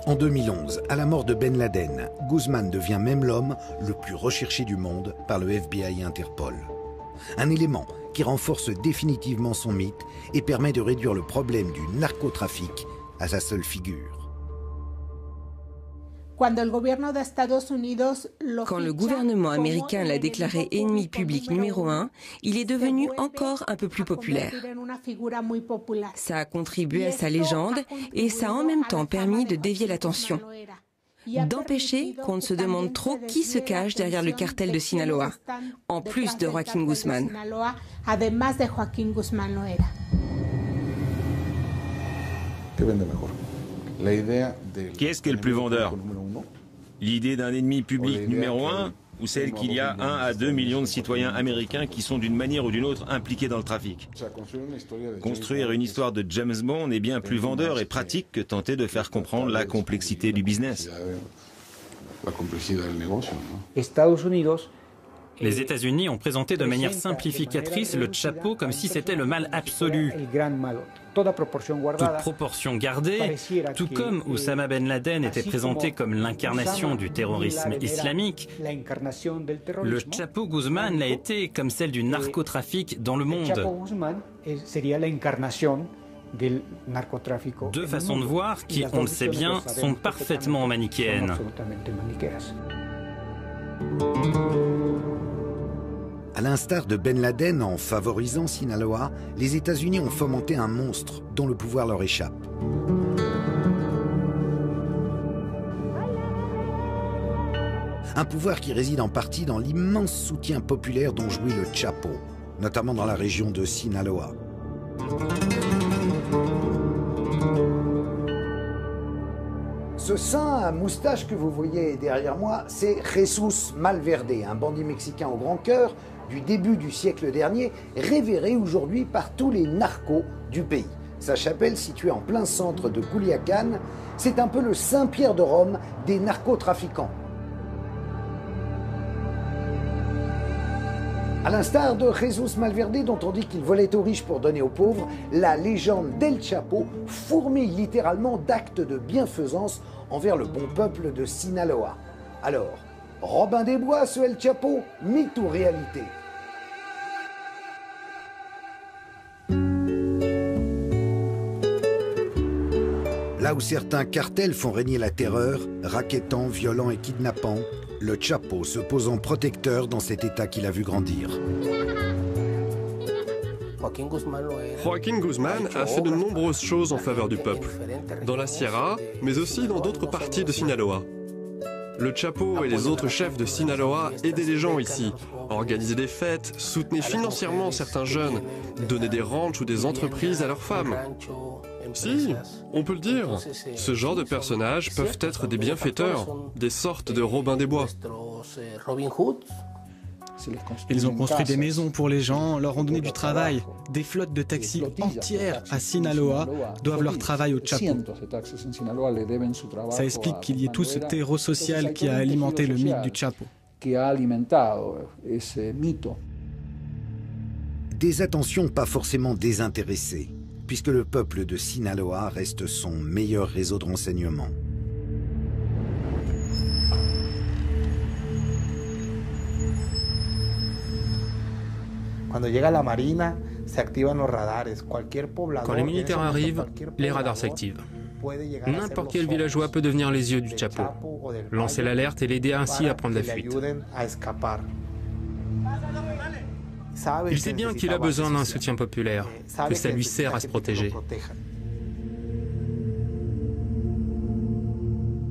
En 2011, à la mort de Ben Laden, Guzman devient même l'homme le plus recherché du monde par le FBI et Interpol. Un élément qui renforce définitivement son mythe et permet de réduire le problème du narcotrafic à sa seule figure. Quand le gouvernement américain l'a déclaré ennemi public numéro 1, il est devenu encore un peu plus populaire. Ça a contribué à sa légende et ça a en même temps permis de dévier l'attention, d'empêcher qu'on ne se demande trop qui se cache derrière le cartel de Sinaloa, en plus de Joaquín Guzmán. Qui est-ce qui est le plus vendeur? L'idée d'un ennemi public numéro 1 ou celle qu'il y a 1 à 2 millions de citoyens américains qui sont d'une manière ou d'une autre impliqués dans le trafic? Construire une histoire de James Bond est bien plus vendeur et pratique que tenter de faire comprendre la complexité du business. Les États-Unis ont présenté de manière simplificatrice le Chapo comme si c'était le mal absolu. Toute proportion gardée, tout comme Oussama Ben Laden était présenté comme l'incarnation du terrorisme islamique, le Chapo Guzmán l'a été comme celle du narcotrafic dans le monde. Deux façons de voir qui, on le sait bien, sont parfaitement manichéennes. À l'instar de Ben Laden en favorisant Sinaloa, les États-Unis ont fomenté un monstre dont le pouvoir leur échappe. Un pouvoir qui réside en partie dans l'immense soutien populaire dont jouit le Chapo, notamment dans la région de Sinaloa. Ce saint à moustache que vous voyez derrière moi, c'est Jesús Malverde, un bandit mexicain au grand cœur du début du siècle dernier, révéré aujourd'hui par tous les narcos du pays. Sa chapelle, située en plein centre de Culiacán, c'est un peu le Saint-Pierre de Rome des narcotrafiquants. À l'instar de Jesús Malverde, dont on dit qu'il volait aux riches pour donner aux pauvres, la légende d'El Chapo fourmille littéralement d'actes de bienfaisance envers le bon peuple de Sinaloa. Alors, Robin des Bois, ce El Chapo, mythe ou réalité? Là où certains cartels font régner la terreur, rackettant, violant et kidnappant, le Chapo se pose en protecteur dans cet État qu'il a vu grandir. Joaquín Guzmán a fait de nombreuses choses en faveur du peuple, dans la Sierra, mais aussi dans d'autres parties de Sinaloa. Le Chapo et les autres chefs de Sinaloa aidaient les gens ici, organisaient des fêtes, soutenaient financièrement certains jeunes, donnaient des ranchs ou des entreprises à leurs femmes. Si, on peut le dire. Ce genre de personnages peuvent être des bienfaiteurs, des sortes de Robin des Bois. Ils ont construit des maisons pour les gens, leur ont donné du travail. Des flottes de taxis entières à Sinaloa doivent leur travail au Chapo. Ça explique qu'il y ait tout ce terreau social qui a alimenté le mythe du Chapo. Des attentions pas forcément désintéressées, puisque le peuple de Sinaloa reste son meilleur réseau de renseignement. Quand les militaires arrivent, les radars s'activent. N'importe quel villageois peut devenir les yeux du Chapo, lancer l'alerte et l'aider ainsi à prendre la fuite. Il sait bien qu'il a besoin d'un soutien populaire, que ça lui sert à se protéger.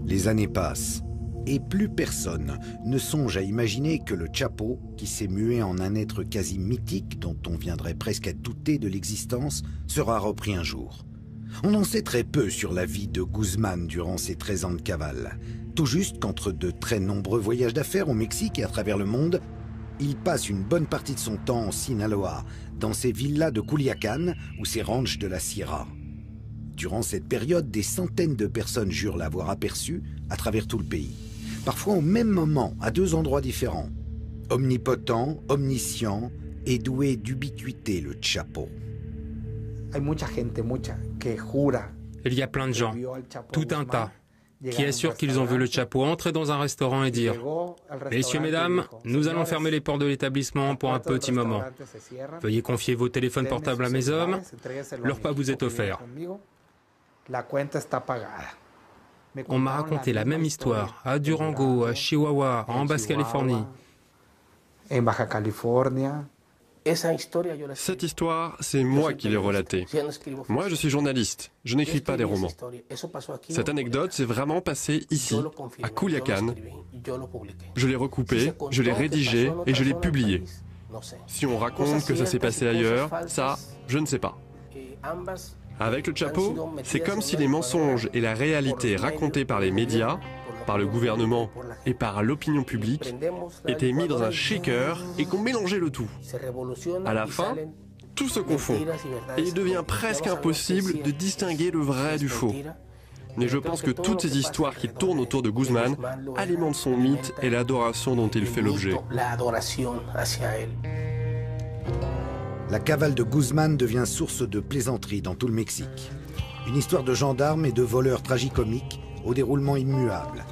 Les années passent, et plus personne ne songe à imaginer que le Chapo, qui s'est mué en un être quasi mythique dont on viendrait presque à douter de l'existence, sera repris un jour. On en sait très peu sur la vie de Guzmán durant ses 13 ans de cavale. Tout juste qu'entre de très nombreux voyages d'affaires au Mexique et à travers le monde, il passe une bonne partie de son temps en Sinaloa, dans ses villas de Culiacán ou ses ranchs de la Sierra. Durant cette période, des centaines de personnes jurent l'avoir aperçu à travers tout le pays. Parfois au même moment, à deux endroits différents. Omnipotent, omniscient et doué d'ubiquité, le Chapo. Il y a plein de gens, tout un tas, qui assurent qu'ils ont vu le Chapo entrer dans un restaurant et dire « Messieurs, mesdames, nous allons fermer les portes de l'établissement pour un petit moment. Veuillez confier vos téléphones portables à mes hommes, leur repas vous est offert. » On m'a raconté la même histoire à Durango, à Chihuahua, en Basse-Californie. Cette histoire, c'est moi qui l'ai relatée. Moi, je suis journaliste, je n'écris pas des romans. Cette anecdote s'est vraiment passée ici, à Culiacán. Je l'ai recoupée, je l'ai rédigée et je l'ai publiée. Si on raconte que ça s'est passé ailleurs, ça, je ne sais pas. Avec le Chapo, c'est comme si les mensonges et la réalité racontée par les médias, par le gouvernement et par l'opinion publique étaient mis dans un shaker et qu'on mélangeait le tout. À la fin, tout se confond et il devient presque impossible de distinguer le vrai du faux. Mais je pense que toutes ces histoires qui tournent autour de Guzmán alimentent son mythe et l'adoration dont il fait l'objet. La cavale de Guzmán devient source de plaisanteries dans tout le Mexique. Une histoire de gendarmes et de voleurs tragicomiques au déroulement immuable.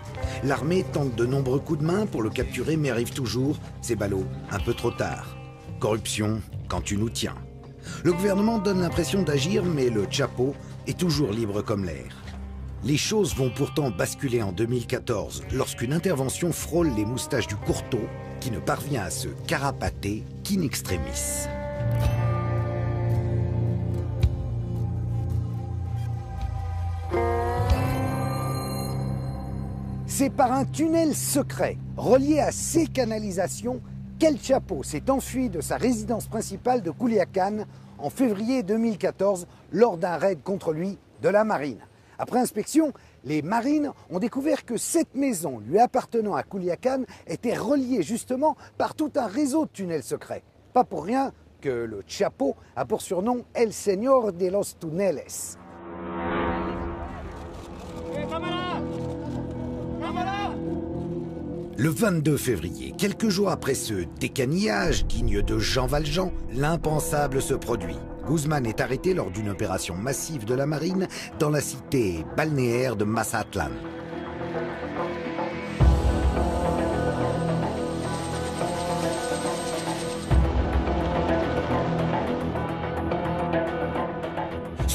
L'armée tente de nombreux coups de main pour le capturer, mais arrive toujours, ces ballots, un peu trop tard. Corruption, quand tu nous tiens. Le gouvernement donne l'impression d'agir, mais le Chapo est toujours libre comme l'air. Les choses vont pourtant basculer en 2014, lorsqu'une intervention frôle les moustaches du courteau, qui ne parvient à se carapater qu'in extremis. C'est par un tunnel secret, relié à ces canalisations, qu'El Chapo s'est enfui de sa résidence principale de Culiacán en février 2014 lors d'un raid contre lui de la marine. Après inspection, les marines ont découvert que cette maison lui appartenant à Culiacán était reliée justement par tout un réseau de tunnels secrets. Pas pour rien que le Chapo a pour surnom El Señor de los Tuneles. Le 22 février, quelques jours après ce décanillage digne de Jean Valjean, l'impensable se produit. Guzmán est arrêté lors d'une opération massive de la marine dans la cité balnéaire de Mazatlán.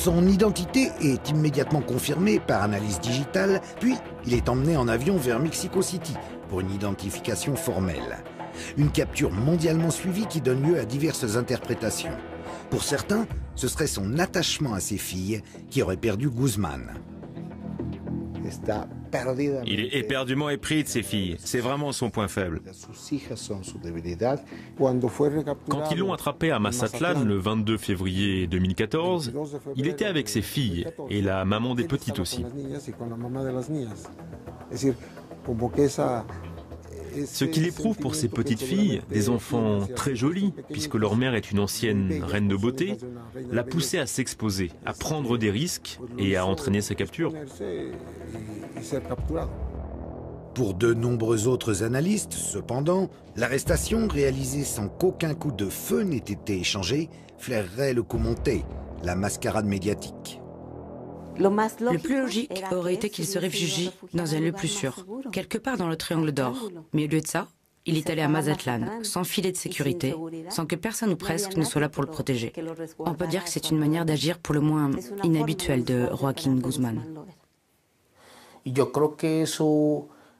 Son identité est immédiatement confirmée par analyse digitale, puis il est emmené en avion vers Mexico City pour une identification formelle. Une capture mondialement suivie qui donne lieu à diverses interprétations. Pour certains, ce serait son attachement à ses filles qui aurait perdu Guzmán. Il est éperdument épris de ses filles. C'est vraiment son point faible. Quand ils l'ont attrapé à Mazatlán le 22 février 2014, il était avec ses filles et la maman des petites aussi. Ce qu'il éprouve pour ses petites filles, des enfants très jolis, puisque leur mère est une ancienne reine de beauté, l'a poussé à s'exposer, à prendre des risques et à entraîner sa capture. Pour de nombreux autres analystes, cependant, l'arrestation réalisée sans qu'aucun coup de feu n'ait été échangé flairerait le coup monté, la mascarade médiatique. Le plus logique aurait été qu'il se réfugie dans un lieu plus sûr, quelque part dans le Triangle d'Or. Mais au lieu de ça, il est allé à Mazatlán, sans filet de sécurité, sans que personne ou presque ne soit là pour le protéger. On peut dire que c'est une manière d'agir pour le moins inhabituelle de Joaquín Guzmán.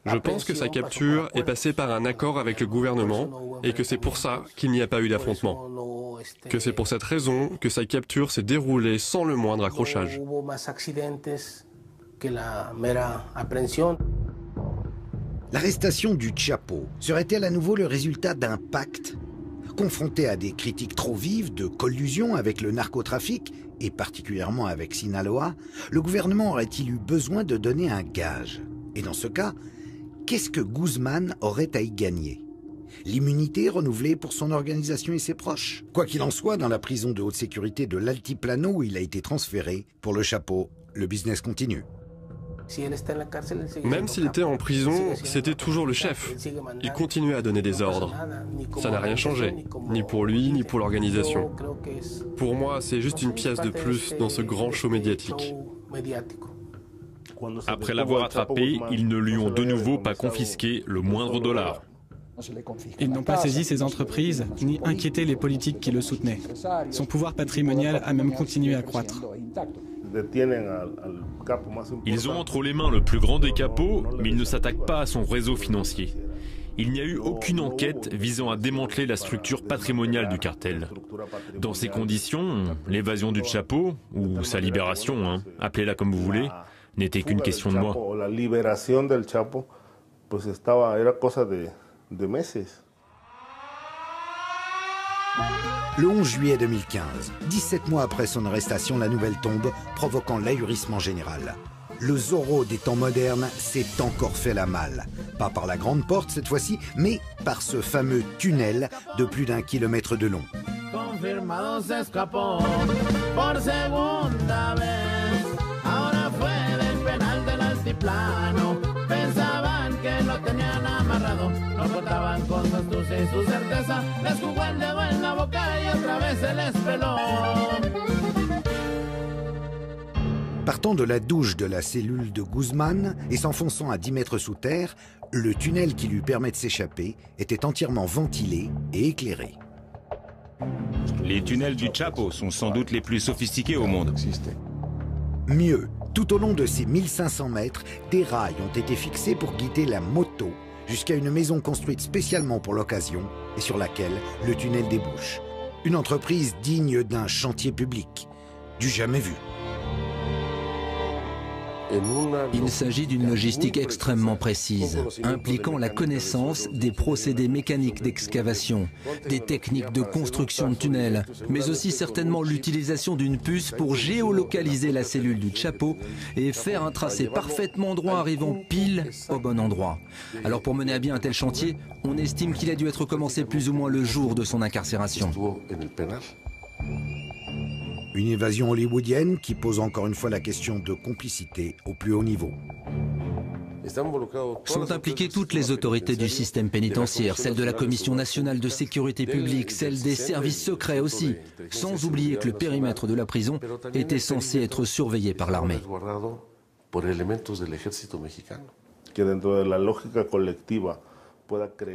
Je pense que sa capture est passée par un accord avec le gouvernement et que c'est pour ça qu'il n'y a pas eu d'affrontement. Que c'est pour cette raison que sa capture s'est déroulée sans le moindre accrochage. L'arrestation du Chapo serait-elle à nouveau le résultat d'un pacte? Confronté à des critiques trop vives de collusion avec le narcotrafic, et particulièrement avec Sinaloa, le gouvernement aurait-il eu besoin de donner un gage? Et dans ce cas, qu'est-ce que Guzmán aurait à y gagner? L'immunité renouvelée pour son organisation et ses proches? Quoi qu'il en soit, dans la prison de haute sécurité de l'Altiplano où il a été transféré, pour le Chapo, le business continue. Même s'il était en prison, c'était toujours le chef. Il continuait à donner des ordres. Ça n'a rien changé, ni pour lui, ni pour l'organisation. Pour moi, c'est juste une pièce de plus dans ce grand show médiatique. Après l'avoir attrapé, ils ne lui ont de nouveau pas confisqué le moindre dollar. Ils n'ont pas saisi ses entreprises, ni inquiété les politiques qui le soutenaient. Son pouvoir patrimonial a même continué à croître. Ils ont entre les mains le plus grand des capos, mais ils ne s'attaquent pas à son réseau financier. Il n'y a eu aucune enquête visant à démanteler la structure patrimoniale du cartel. Dans ces conditions, l'évasion du Chapo, ou sa libération, appelez-la comme vous voulez, n'était qu'une question de mois. Le 11 juillet 2015, 17 mois après son arrestation, la nouvelle tombe, provoquant l'ahurissement général. Le Zorro des temps modernes s'est encore fait la malle. Pas par la grande porte cette fois-ci, mais par ce fameux tunnel de plus d'1 kilomètre de long. Partant de la douche de la cellule de Guzmán et s'enfonçant à 10 mètres sous terre, le tunnel qui lui permet de s'échapper était entièrement ventilé et éclairé. Les tunnels du Chapo sont sans doute les plus sophistiqués au monde. Mieux, tout au long de ces 1500 mètres, des rails ont été fixés pour guider la moto jusqu'à une maison construite spécialement pour l'occasion et sur laquelle le tunnel débouche. Une entreprise digne d'un chantier public, du jamais vu. Il s'agit d'une logistique extrêmement précise, impliquant la connaissance des procédés mécaniques d'excavation, des techniques de construction de tunnels, mais aussi certainement l'utilisation d'une puce pour géolocaliser la cellule du Chapo et faire un tracé parfaitement droit arrivant pile au bon endroit. Alors pour mener à bien un tel chantier, on estime qu'il a dû être commencé plus ou moins le jour de son incarcération. Une évasion hollywoodienne qui pose encore une fois la question de complicité au plus haut niveau. Sont impliquées toutes les autorités du système pénitentiaire, celle de la Commission nationale de sécurité publique, celle des services secrets aussi, sans oublier que le périmètre de la prison était censé être surveillé par l'armée.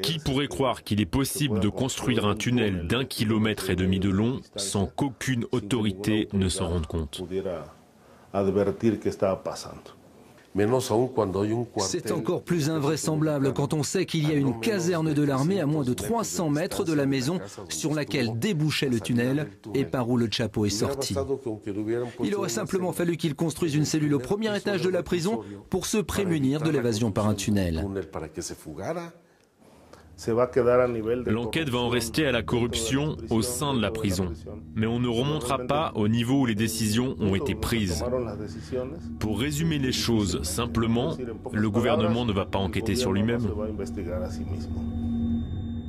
Qui pourrait croire qu'il est possible de construire un tunnel d'1,5 kilomètre de long sans qu'aucune autorité ne s'en rende compte? C'est encore plus invraisemblable quand on sait qu'il y a une caserne de l'armée à moins de 300 mètres de la maison sur laquelle débouchait le tunnel et par où le Chapo est sorti. Il aurait simplement fallu qu'il construise une cellule au premier étage de la prison pour se prémunir de l'évasion par un tunnel. L'enquête va en rester à la corruption au sein de la prison. Mais on ne remontera pas au niveau où les décisions ont été prises. Pour résumer les choses simplement, le gouvernement ne va pas enquêter sur lui-même.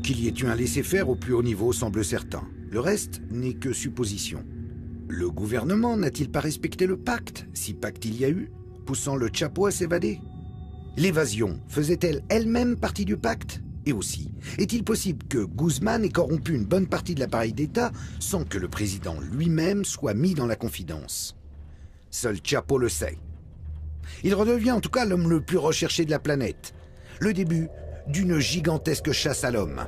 Qu'il y ait eu un laisser-faire au plus haut niveau semble certain. Le reste n'est que supposition. Le gouvernement n'a-t-il pas respecté le pacte, si pacte il y a eu, poussant le Chapo à s'évader? L'évasion faisait-elle elle-même partie du pacte? Et aussi, est-il possible que Guzmán ait corrompu une bonne partie de l'appareil d'État sans que le président lui-même soit mis dans la confidence? Seul Chapo le sait. Il redevient en tout cas l'homme le plus recherché de la planète. Le début d'une gigantesque chasse à l'homme.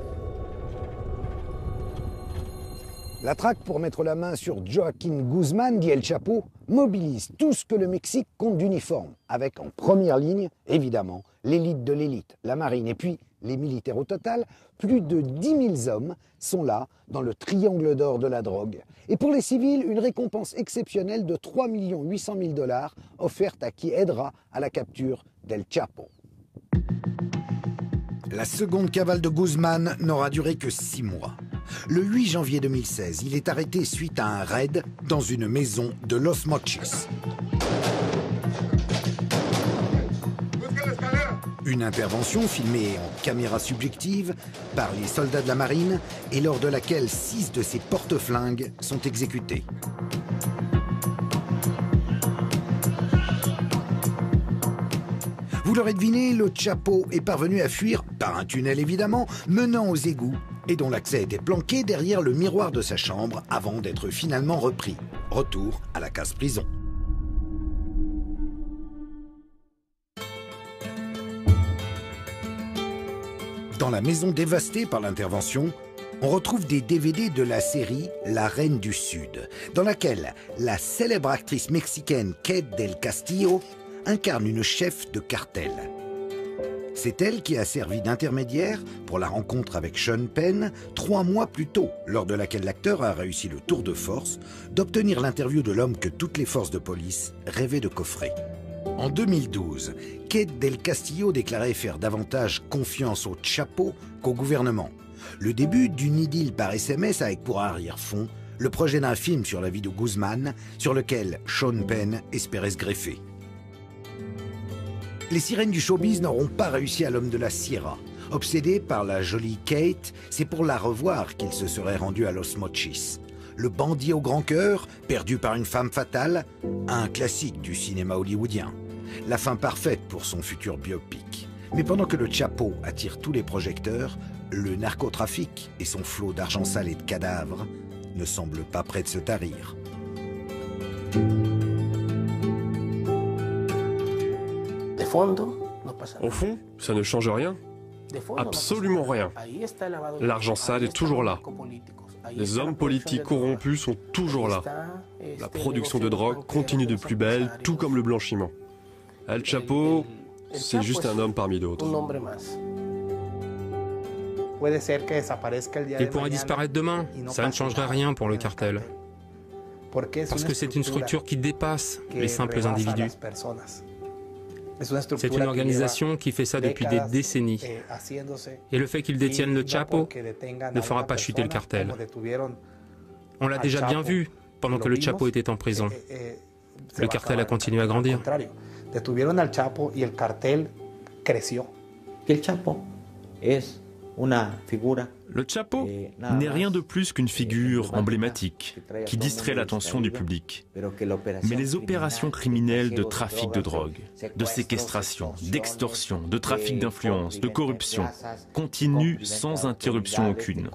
La traque pour mettre la main sur Joaquín Guzmán, dit El Chapo, mobilise tout ce que le Mexique compte d'uniforme, avec en première ligne, évidemment, l'élite de l'élite, la marine, et puis les militaires au total. Plus de 10 000 hommes sont là, dans le triangle d'or de la drogue. Et pour les civils, une récompense exceptionnelle de 3 800 000 $ offerte à qui aidera à la capture d'El Chapo. La seconde cavale de Guzmán n'aura duré que 6 mois. Le 8 janvier 2016, il est arrêté suite à un raid dans une maison de Los Mochis. Une intervention filmée en caméra subjective par les soldats de la marine et lors de laquelle 6 de ses porte-flingues sont exécutés. Vous l'aurez deviné, le Chapo est parvenu à fuir, par un tunnel évidemment, menant aux égouts et dont l'accès était planqué derrière le miroir de sa chambre avant d'être finalement repris. Retour à la case prison. Dans la maison dévastée par l'intervention, on retrouve des DVD de la série La Reine du Sud, dans laquelle la célèbre actrice mexicaine Kate del Castillo incarne une chef de cartel. C'est elle qui a servi d'intermédiaire pour la rencontre avec Sean Penn 3 mois plus tôt, lors de laquelle l'acteur a réussi le tour de force d'obtenir l'interview de l'homme que toutes les forces de police rêvaient de coffrer. En 2012, Kate del Castillo déclarait faire davantage confiance au Chapo qu'au gouvernement. Le début d'une idylle par SMS avec pour arrière-fond le projet d'un film sur la vie de Guzmán, sur lequel Sean Penn espérait se greffer. Les sirènes du showbiz n'auront pas réussi à l'homme de la Sierra. Obsédé par la jolie Kate, c'est pour la revoir qu'il se serait rendu à Los Mochis. Le bandit au grand cœur, perdu par une femme fatale, un classique du cinéma hollywoodien. La fin parfaite pour son futur biopic. Mais pendant que le Chapo attire tous les projecteurs, le narcotrafic et son flot d'argent sale et de cadavres ne semblent pas près de se tarir. Au fond, ça ne change rien. Absolument rien. L'argent sale est toujours là. Les hommes politiques corrompus sont toujours là. La production de drogue continue de plus belle, tout comme le blanchiment. El Chapo, c'est juste un homme parmi d'autres. Il pourrait disparaître demain, ça ne changerait rien pour le cartel. Parce que c'est une structure qui dépasse les simples individus. C'est une organisation qui fait ça depuis des décennies. Et le fait qu'ils détiennent le Chapo ne fera pas chuter le cartel. On l'a déjà bien vu pendant que le Chapo était en prison. Le cartel a continué à grandir. Le Chapo n'est rien de plus qu'une figure emblématique qui distrait l'attention du public. Mais les opérations criminelles de trafic de drogue, de séquestration, d'extorsion, de trafic d'influence, de corruption continuent sans interruption aucune.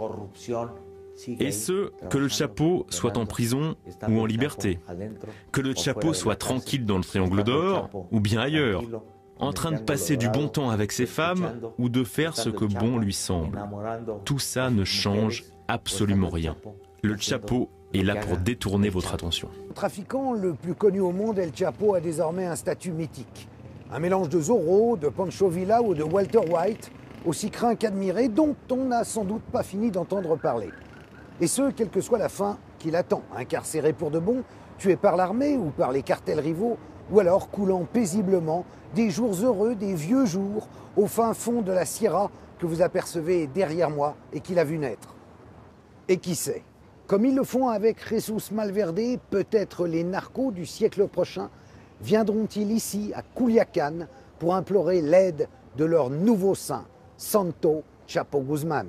Et ce, que le Chapo soit en prison ou en liberté, que le Chapo soit tranquille dans le triangle d'or ou bien ailleurs, en train de passer du bon temps avec ses femmes ou de faire ce que bon lui semble. Tout ça ne change absolument rien. Le Chapo est là pour détourner votre attention. Le trafiquant le plus connu au monde, El Chapo, a désormais un statut mythique. Un mélange de Zorro, de Pancho Villa ou de Walter White, aussi craint qu'admiré, dont on n'a sans doute pas fini d'entendre parler. Et ce, quelle que soit la fin qui l'attend, incarcéré pour de bon, tué par l'armée ou par les cartels rivaux, ou alors coulant paisiblement des jours heureux, des vieux jours, au fin fond de la Sierra que vous apercevez derrière moi et qu'il a vu naître. Et qui sait, comme ils le font avec Jesus Malverde, peut-être les narcos du siècle prochain viendront-ils ici, à Culiacán, pour implorer l'aide de leur nouveau saint, Santo Chapo Guzmán.